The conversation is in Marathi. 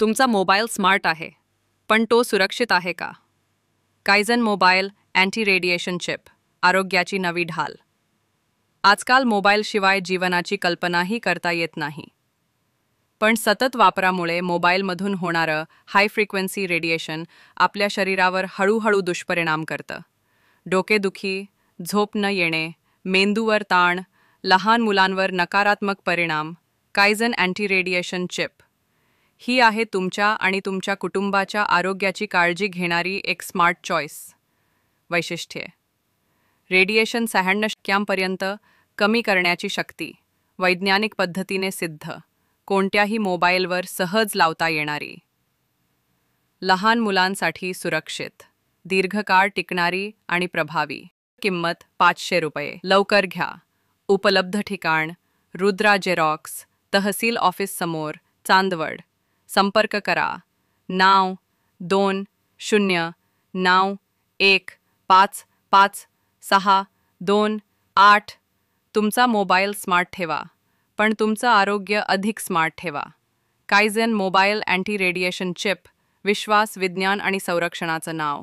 तुमचा मोबाईल स्मार्ट आहे, पण तो सुरक्षित आहे का? Kaizen mobile anti radiation chip, आरोग्याची नवी ढाल. आजकाल मोबाईलशिवाय जीवनाची कल्पनाही करता येत नाही. पण सतत वापरामुळे मोबाईलमधून होणारं हाय फ्रिक्वेन्सी रेडिएशन आपल्या शरीरावर हळूहळू दुष्परिणाम करतं. डोकेदुखी, झोप न येणे, मेंदूवर ताण, लहान मुलांवर नकारात्मक परिणाम. कायझन अँटी रेडिएशन चिप ही आहे तुमच्या आणि तुमच्या कुटुंबाच्या आरोग्याची काळजी घेणारी एक स्मार्ट चॉईस. वैशिष्ट्ये: रेडिएशन 96% कमी करण्याची शक्ती, वैज्ञानिक पद्धतीने सिद्ध, कोणत्याही मोबाईलवर सहज लावता येणारी. लहान मुलांसाठी सुरक्षित, दीर्घकाळ टिकणारी आणि प्रभावी. किंमत ₹500. लवकर घ्या. उपलब्ध ठिकाण: रुद्रा जेरॉक्स, तहसील ऑफिस समोर, चांदवड. संपर्क करा. 9021555628. तुमचा मोबाईल स्मार्ट ठेवा, पण तुमचं आरोग्य अधिक स्मार्ट ठेवा. Kaizen mobile anti radiation chip, विश्वास, विज्ञान आणि संरक्षणाचं नाव.